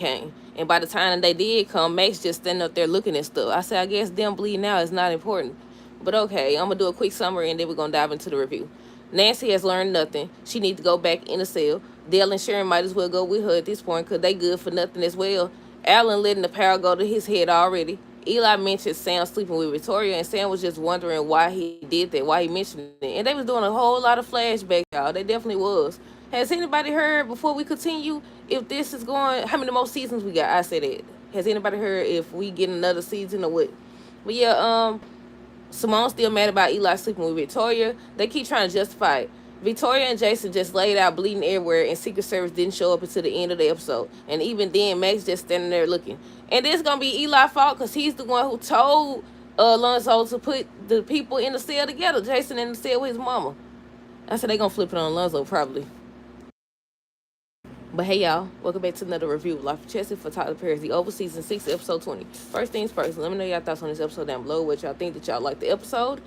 came. And by the time they did come, Max just standing up there looking at stuff. I said, I guess them bleeding out is not important. But okay, I'm going to do a quick summary and then we're going to dive into the review. Nancy has learned nothing. She needs to go back in the cell. Dale and Sharon might as well go with her at this point because they good for nothing as well. Alan letting the power go to his head already. Eli mentioned Sam sleeping with Victoria, and Sam was just wondering why he did that, why he mentioned it. And they was doing a whole lot of flashbacks, y'all. They definitely was. Has anybody heard, before we continue, if this is going, how many more seasons we got? I said that. Has anybody heard if we get another season or what? But yeah, Simone's still mad about Eli sleeping with Victoria. They keep trying to justify it. Victoria and Jason just laid out bleeding everywhere, and Secret Service didn't show up until the end of the episode. And even then, Max just standing there looking. And this gonna be Eli's fault because he's the one who told Lonzo to put the people in the cell together. Jason in the cell with his mama. I said they gonna flip it on Lonzo probably. But hey y'all, welcome back to another review of Life of Chelsea for Tyler Perry's The Oval Season 6, Episode 20. First things first, let me know y'all thoughts on this episode down below, what y'all think that y'all like the episode.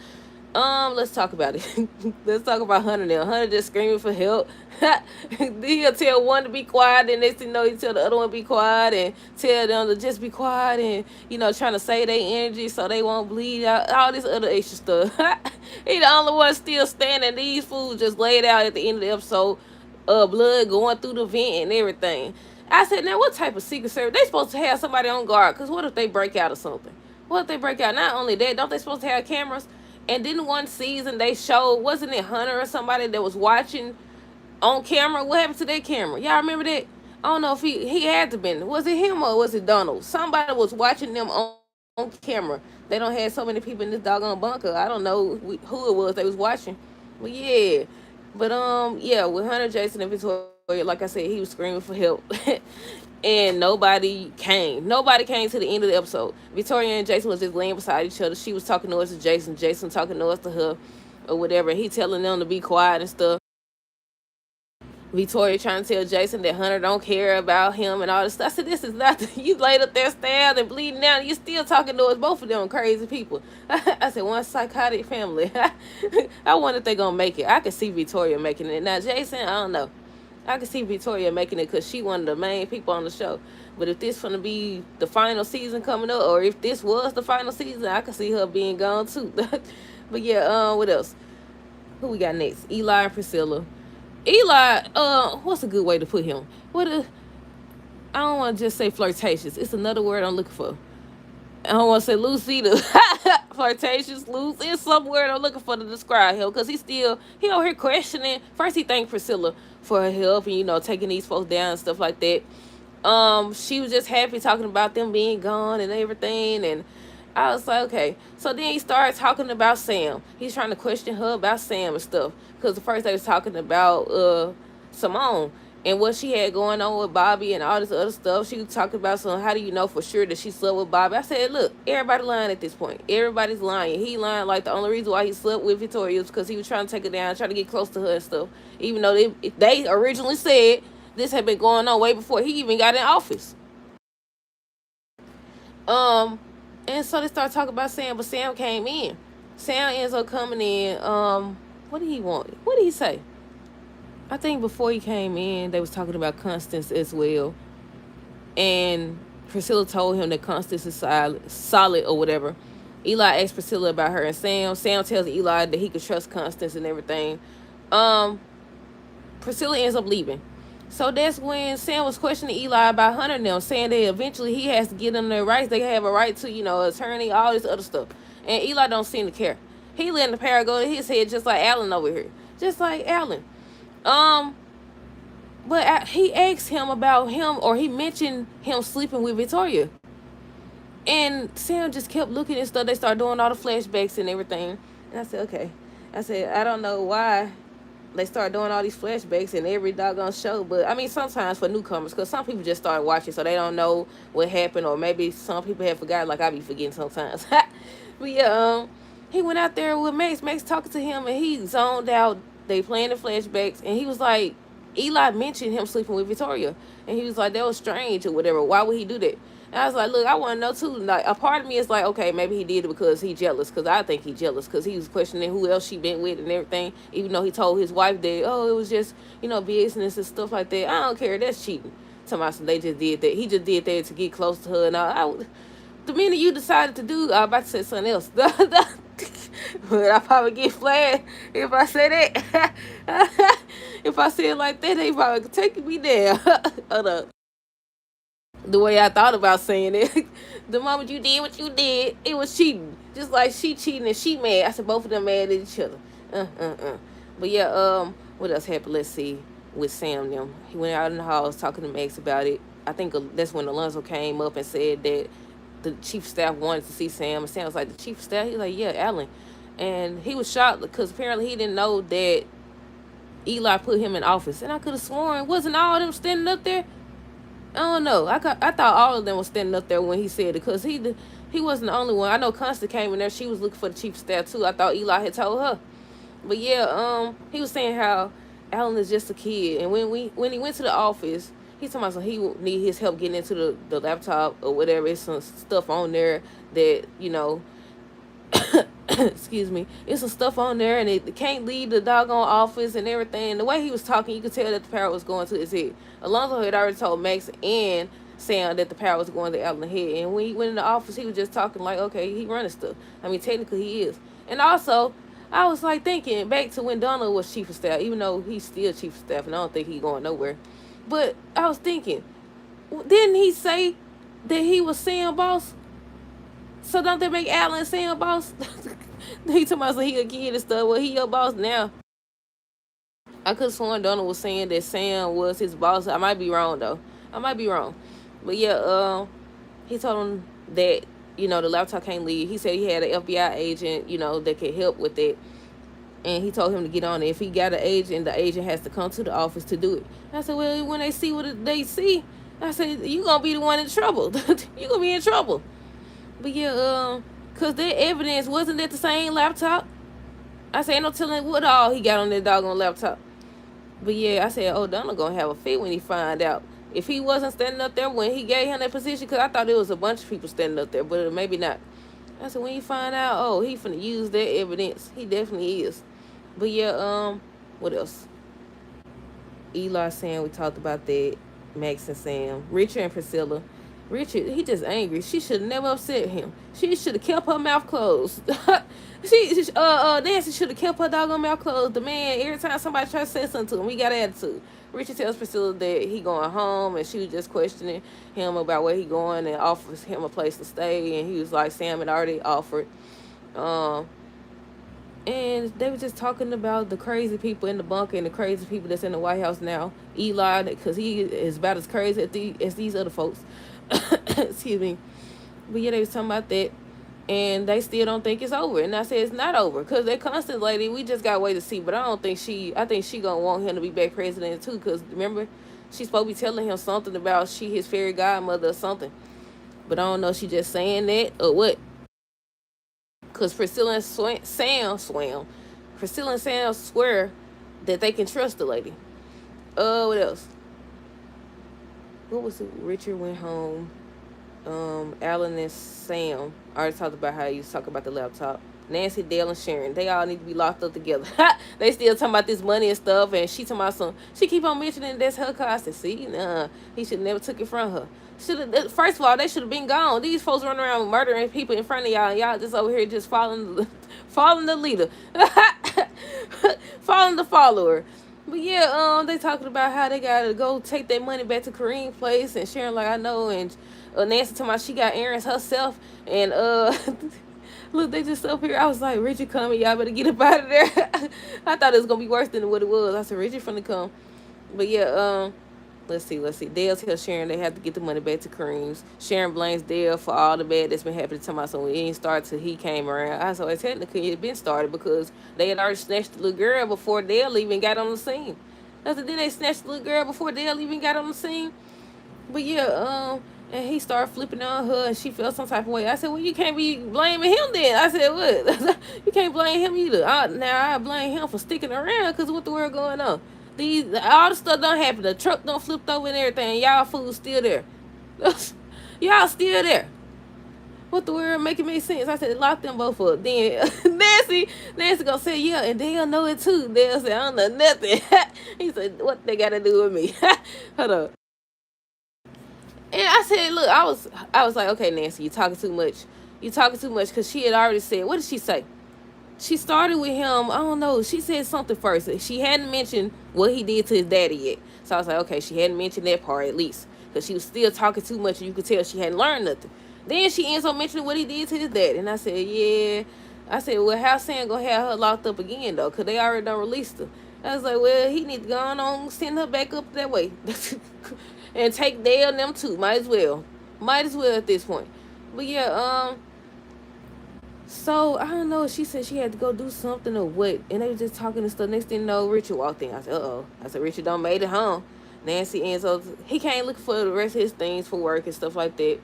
Let's talk about it. Let's talk about Hunter now. Hunter just screaming for help. He'll tell one to be quiet, and next thing you know, he tell the other one to be quiet, and tell them to just be quiet, and trying to save their energy so they won't bleed out. All this other extra stuff. He the only one still standing. These fools just laid out at the end of the episode. Blood going through the vent and everything. I said, now what type of Secret Service? They supposed to have somebody on guard, because what if they break out or something? What if they break out? Not only that, don't they supposed to have cameras? And didn't one season they showed, wasn't it Hunter or somebody that was watching on camera? What happened to that camera? Y'all remember that? I don't know if he had to been. Was it him or was it Donald? Somebody was watching them on camera. They don't have so many people in this doggone bunker. I don't know who it was they was watching. But yeah. But yeah, with Hunter, Jason, and Victoria, like I said, he was screaming for help. And nobody came. Nobody came to the end of the episode. Victoria and Jason was just laying beside each other. She was talking noise to Jason. Jason talking noise to her or whatever. He telling them to be quiet and stuff. Victoria trying to tell Jason that Hunter don't care about him and all this stuff. I said, this is not, you laid up there stabbed and bleeding out, and you still talking to us. Both of them crazy people. I said, one psychotic family. I wonder if they gonna make it. I could see Victoria making it. Now, Jason, I don't know. I could see Victoria making it because she one of the main people on the show. But if this gonna be the final season coming up, or if this was the final season, I could see her being gone too. But yeah, what else? Who we got next? Eli and Priscilla. Eli, what's a good way to put him? I don't want to just say flirtatious. It's another word I'm looking for. I don't want to say loose either. Flirtatious, loose. It's some word I'm looking for to describe him, because he over here questioning. First he thanked Priscilla for her help and, taking these folks down and stuff like that. She was just happy talking about them being gone and everything, and I was like, okay. So then he started talking about Sam. He's trying to question her about Sam and stuff. Because at first they was talking about Simone and what she had going on with Bobby and all this other stuff. She was talking about how do you know for sure that she slept with Bobby? I said, look, everybody lying at this point. Everybody's lying. He lying like the only reason why he slept with Victoria is because he was trying to take her down, trying to get close to her and stuff. Even though they originally said this had been going on way before he even got in office. And so they started talking about Sam, but Sam came in. Sam ends up coming in. What did he want? What did he say? I think before he came in, they was talking about Constance as well. And Priscilla told him that Constance is solid or whatever. Eli asked Priscilla about her and Sam. Sam tells Eli that he could trust Constance and everything. Priscilla ends up leaving. So that's when Sam was questioning Eli about Hunter and them, saying that eventually he has to get them their rights. They have a right to, attorney, all this other stuff. And Eli don't seem to care. He letting the power go to his head just like Alan over here. Just like Alan. But he asked him about him, or he mentioned him sleeping with Victoria. And Sam just kept looking and stuff. They started doing all the flashbacks and everything. And I said, okay. I said, I don't know why they start doing all these flashbacks in every doggone show. But, I mean, sometimes for newcomers, because some people just started watching, so they don't know what happened, or maybe some people have forgotten, like I be forgetting sometimes. But, yeah, he went out there with Max. Max talking to him, and he zoned out. They playing the flashbacks, and he was like, Eli mentioned him sleeping with Victoria. And he was like, that was strange or whatever. Why would he do that? And I was like, look, I want to know too. Like, a part of me is like, okay, maybe he did it because he's jealous. Because I think he's jealous. Because he was questioning who else she been with and everything. Even though he told his wife that, oh, it was just, business and stuff like that. I don't care. That's cheating. talking about some, they just did that. He just did that to get close to her. And the minute you decided to do, I was about to say something else. But I probably get flagged if I say that. If I say it like that, they probably take me down. Hold up. The way I thought about saying it, the moment you did what you did, it was cheating. Just like she cheating and she mad. I said both of them mad at each other. But yeah, what else happened? Let's see. With Sam and them, he went out in the house talking to Max about it. I think that's when Alonzo came up and said that the chief of staff wanted to see Sam, and Sam was like, the chief of staff? He was like, yeah, Alan. And he was shocked because apparently he didn't know that Eli put him in office. And I could have sworn, wasn't all of them standing up there? I don't know. I thought all of them was standing up there when he said it, because he wasn't the only one. I know Constance came in there. She was looking for the chief of staff too. I thought Eli had told her. But yeah, he was saying how Alan is just a kid, and when he went to the office, he's talking about he would need his help getting into the laptop or whatever. It's some stuff on there that, you know, excuse me, it's some stuff on there, and it can't leave the doggone office and everything. The way he was talking, you could tell that the power was going to his head. Alonzo had already told Max and Sam that the power was going to Alan's head, and when he went in the office, he was just talking like, okay, he running stuff. I mean, technically he is. And also, I was like thinking back to when Donald was chief of staff, even though he's still chief of staff, and I don't think he's going nowhere. But I was thinking, didn't he say that he was Sam boss? So don't that make Alan Sam boss? He told me he a kid and stuff. Well, he your boss now. I could have sworn Donald was saying that Sam was his boss. I might be wrong though. I might be wrong. But yeah, he told him that, you know, the laptop can't leave. He said he had an FBI agent, you know, that could help with it. And he told him to get on it. If he got an agent, the agent has to come to the office to do it. I said, well, when they see what they see, I said, you going to be the one in trouble. You going to be in trouble. But yeah, because their evidence, wasn't that the same laptop? I said, ain't no telling what all he got on that doggone laptop. But yeah, I said, oh, Donald going to have a fit when he find out. If he wasn't standing up there when he gave him that position, because I thought there was a bunch of people standing up there, but maybe not. I said, when you find out, oh, he finna use that evidence. He definitely is. But yeah, what else? Eli, Sam, we talked about that. Max and Sam. Richard and Priscilla. Richard, he just angry. She should have never upset him. She should have kept her mouth closed. Nancy should have kept her doggone mouth closed. The man, every time somebody tries to say something to him, he got attitude. Richard tells Priscilla that he going home, and she was just questioning him about where he going, and offers him a place to stay. And he was like, Sam had already offered. And they were just talking about the crazy people in the bunker and the crazy people that's in the White House now. Eli, because he is about as crazy as these other folks. Excuse me. But yeah, they was talking about that. And they still don't think it's over. And I said it's not over. Because that Constant lady, we just got to wait to see. But I think she going to want him to be back president too. Because remember, she's supposed to be telling him something about she his fairy godmother or something. But I don't know if she just saying that or what. Because Priscilla and Sam swear that they can trust the lady. What else? What was it? Richard went home. Alan and Sam already talked about how he was talking about the laptop. Nancy, Dale, and Sharon, they all need to be locked up together. They still talking about this money and stuff, and she talking about some. She keep on mentioning that's her car. I said, see, nah, he should never took it from her. First of all, they should have been gone. These folks running around murdering people in front of y'all, and y'all just over here just following the leader, following the follower. But yeah, they talking about how they gotta go take their money back to Kareem's place, and Sharon like I know, and Nancy talking about she got errands herself, and look, they just up here. I was like, Richard coming, y'all better get up out of there. I thought it was gonna be worse than what it was. I said, Richard finna come. But yeah, let's see. Dale tells Sharon they have to get the money back to Kareem's. Sharon blames Dale for all the bad that's been happening to my son. It didn't start till he came around. I said, well, technically it had been started because they had already snatched the little girl before Dale even got on the scene. I said, then they snatched the little girl before Dale even got on the scene. But yeah, and he started flipping on her, and she felt some type of way. I said, well, you can't be blaming him then. I said, what? You can't blame him either. Now I blame him for sticking around because what the world going on? All the stuff done happened. The truck done flipped over and everything. Y'all fools still there. Y'all still there. What the world making make sense? I said, lock them both up. Then Nancy gonna say, yeah, and they'll know it too. They'll say, I don't know nothing. He said, what they got to do with me? Hold up. And I said, look, I was like, okay, Nancy, you talking too much. You talking too much, because she had already said, what did she say? She started with him. I don't know. She said something first. She hadn't mentioned what he did to his daddy yet. So I was like, okay, she hadn't mentioned that part at least, because she was still talking too much, and you could tell she hadn't learned nothing. Then she ends up mentioning what he did to his daddy, and I said, yeah. I said, well, how Sam gonna have her locked up again though? Cause they already done released her. I was like, well, he need to go on send her back up that way, and take Dale and them too. Might as well at this point. But yeah, so I don't know. She said she had to go do something or what, and they were just talking and stuff. Next thing you know, Richard walked in. I said, "Uh-oh." I said, "Richard done made it home." Nancy ends up. He came looking for the rest of his things for work and stuff like that.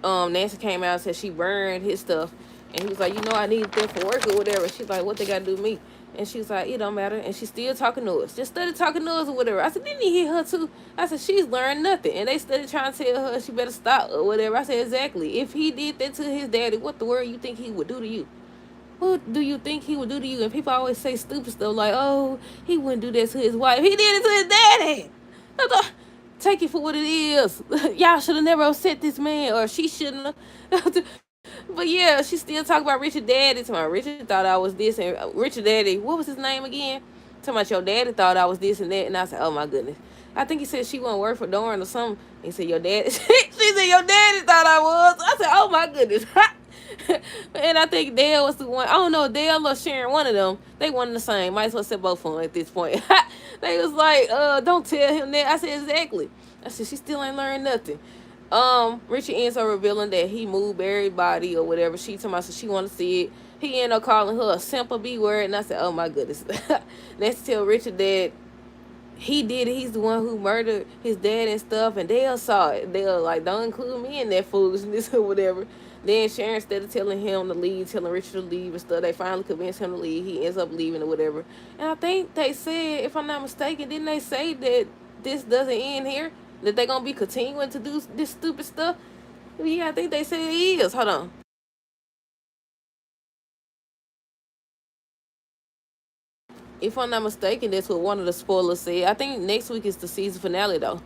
Nancy came out and said she burned his stuff, and he was like, I need that for work or whatever. She's like, what they got to do with me? And she was like, it don't matter. And she's still talking to us. Just started talking to us or whatever. I said, didn't he hit her too? I said, she's learned nothing. And they started trying to tell her she better stop or whatever. I said, exactly. If he did that to his daddy, what the world you think he would do to you? What do you think he would do to you? And people always say stupid stuff like, oh, he wouldn't do that to his wife. He did it to his daddy. Take it for what it is. Y'all should have never upset this man, or she shouldn't have. But yeah, she still talk about Richard daddy. To my Richard thought I was this, and Richard daddy, what was his name again? Talking about your daddy thought I was this and that, and I said, oh my goodness. I think he said she wouldn't work for Doran or something. He said your daddy. She said your daddy thought I was. I said, oh my goodness. And I think Dale was the one. I don't know, Dale or Sharon, one of them. They one and the same. Might as well say both of them at this point. They was like, don't tell him that. I said, exactly. I said, she still ain't learned nothing. Richard ends up revealing that he moved Barry's body or whatever. She told me, so she want to see it. He ended up calling her a simple B word, and I said, oh my goodness. Let's tell Richard that he did it. He's the one who murdered his dad and stuff, and Dale saw it. Dale like, don't include me in that foolishness or whatever. Then Sharon, instead of telling him to leave, telling Richard to leave and stuff, they finally convinced him to leave. He ends up leaving or whatever. And I think they said, if I'm not mistaken, didn't they say that this doesn't end here? That they're going to be continuing to do this stupid stuff? Yeah, I think they said it is. Hold on. If I'm not mistaken, that's what one of the spoilers said. I think next week is the season finale, though.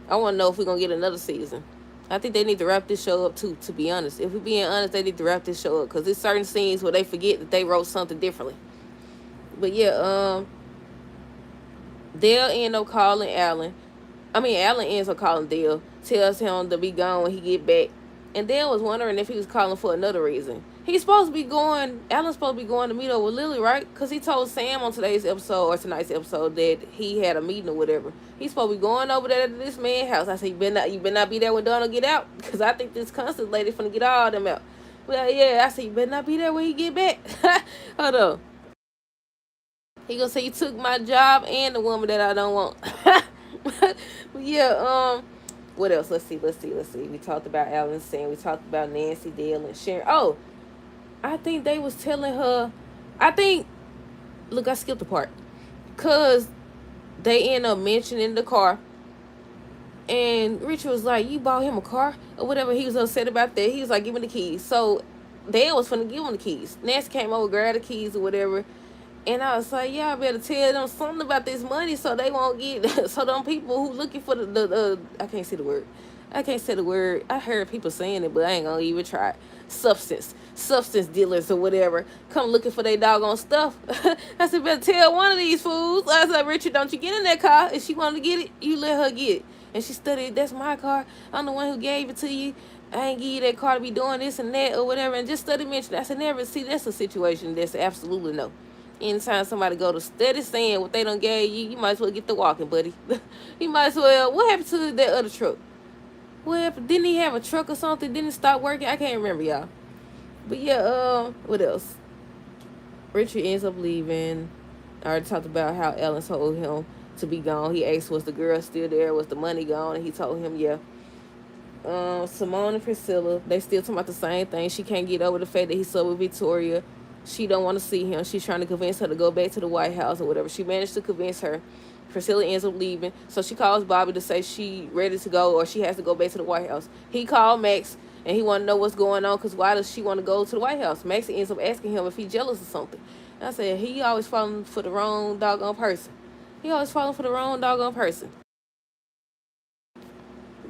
I want to know if we're going to get another season. I think they need to wrap this show up, too, to be honest. If we're being honest, they need to wrap this show up, because there's certain scenes where they forget that they wrote something differently. But yeah, Dale ended up calling Alan. Alan ends up calling Dale, tells him to be gone when he get back. And Dale was wondering if he was calling for another reason. Alan's supposed to be going to meet up with Lily, right? Because he told Sam on tonight's episode that he had a meeting or whatever. He's supposed to be going over there to this man's house. I said, you better not be there when Donald get out, because I think this Constance lady finna get all them out. Well, yeah, I said, you better not be there when he get back. Hold on. He gonna say, you took my job and the woman that I don't want. Yeah, what else? Let's see. We talked about Alan and Sam. We talked about Nancy, Dale, and Sharon. Oh, I think they was telling her. Look, I skipped a part. Because they end up mentioning the car. And Richard was like, you bought him a car? Or whatever. He was upset about that. He was like, give me the keys. So Dale was finna give him the keys. Nancy came over, grabbed the keys or whatever. And I was like, yeah, I better tell them something about this money so they won't get, so them people who looking for the I can't say the word. I heard people saying it, but I ain't gonna even try it. Substance dealers or whatever, come looking for their doggone stuff. I said, better tell one of these fools. I said, Richard, don't you get in that car. If she wanted to get it, you let her get it. And she studied, that's my car. I'm the one who gave it to you. I ain't give you that car to be doing this and that or whatever. And just study mention. I said, never see, that's a situation that's absolutely no. Anytime somebody go to study saying what they done gave you, you might as well get the walking, buddy. You might as well. What happened to that other truck? What happened? Didn't he have a truck or something? Didn't it stop working? I can't remember, y'all. But yeah, what else? Richard ends up leaving. I already talked about how Ellen told him to be gone. He asked, was the girl still there? Was the money gone? And he told him, yeah. Simone and Priscilla, they still talking about the same thing. She can't get over the fact that he's so with Victoria. She don't want to see him. She's trying to convince her to go back to the White House or whatever. She managed to convince her. Priscilla ends up leaving. So she calls Bobby to say she ready to go or she has to go back to the White House. He called Max and he want to know what's going on because why does she want to go to the White House? Max ends up asking him if he's jealous or something. And I said, he always falling for the wrong doggone person.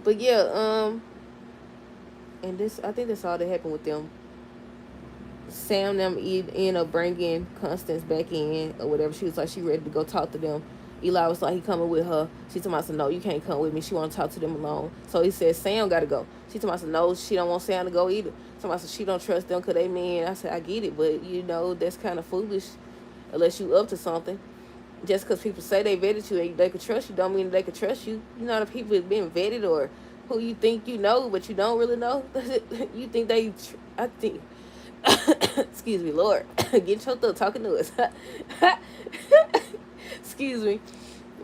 But yeah, And this, I think that's all that happened with them. Sam them end up bringing Constance back in or whatever. She was like, she ready to go talk to them. Eli was like, he coming with her. She told me, no, you can't come with me. She want to talk to them alone. So he said, Sam got to go. She told me, no, she don't want Sam to go either. So I said, she don't trust them because they men. I said, I get it, but you know, that's kind of foolish unless you up to something. Just because people say they vetted you and they could trust you don't mean they could trust you. You know, the people that's been vetted or who you think you know, but you don't really know. You think they, I think, excuse me, Lord, get choked up talking to us. Excuse me.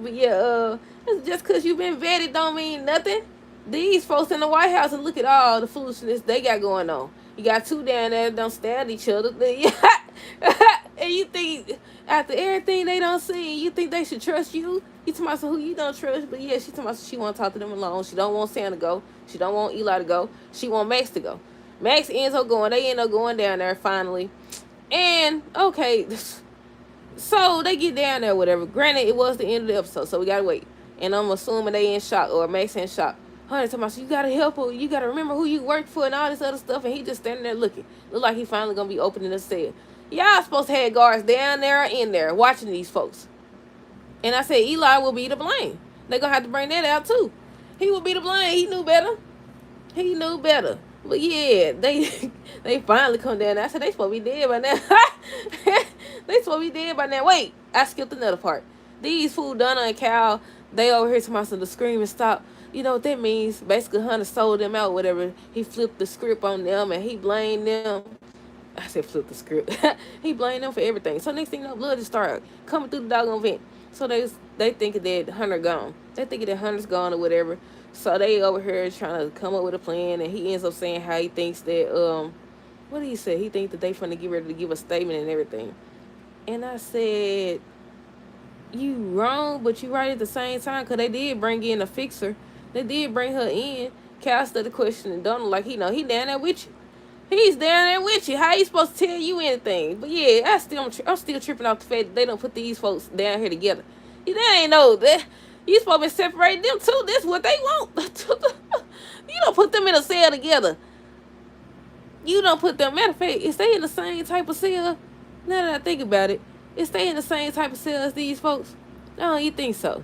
But yeah, just because you've been vetted don't mean nothing. These folks in the White House, and look at all the foolishness they got going on. You got two down there that don't stand each other. And you think after everything they don't see, you think they should trust you? You talking about who you don't trust, but yeah, she talking about she want to talk to them alone. She don't want Sam to go. She don't want Eli to go. She want Max to go. Max ends up going. They end up going down there finally. And okay, so they get down there, whatever. Granted, it was the end of the episode, so we gotta wait. And I'm assuming they in shock or Max in shock. Honey, talking about, you gotta help her. You gotta remember who you work for and all this other stuff. And he just standing there looking. Look like he finally gonna be opening the cell. Y'all supposed to have guards down there or in there watching these folks. And I said Eli will be to blame. They gonna have to bring that out too. He will be to blame. He knew better. He knew better. But yeah, they finally come down. I said they supposed to be dead by now. They supposed to be dead by now. Wait, I skipped another part. These fool Donna and Cal, they over here to my son to scream and stop. You know what that means? Basically, Hunter sold them out, whatever. He flipped the script on them and he blamed them. I said flip the script. He blamed them for everything. So next thing you know, blood just started coming through the doggone vent. So they think that Hunter gone. They think that Hunter's gone or whatever. So they over here trying to come up with a plan, and he ends up saying how he thinks that what did he say? He thinks that they finna get ready to give a statement and everything. And I said, you wrong, but you right at the same time, because they did bring in a fixer. They did bring her in. Cal started questioning Donald like he know he down there with you. He's down there with you. How he supposed to tell you anything? But yeah, I'm still tripping off the fact that they don't put these folks down here together. They ain't know that. You supposed to be separating them too. That's what they want. You don't put them in a cell together. You don't put them. Matter of fact, is they in the same type of cell? Now that I think about it, is they in the same type of cell as these folks? No, you think so?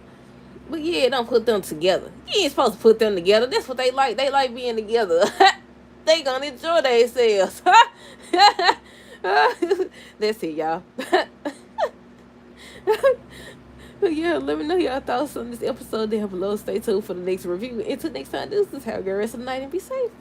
But yeah, don't put them together. You ain't supposed to put them together. That's what they like. They like being together. They gonna enjoy themselves. That's it, y'all. Yeah, let me know y'all thoughts on this episode down below. Stay tuned for the next review. Until next time, this is how girl rest of the night and be safe.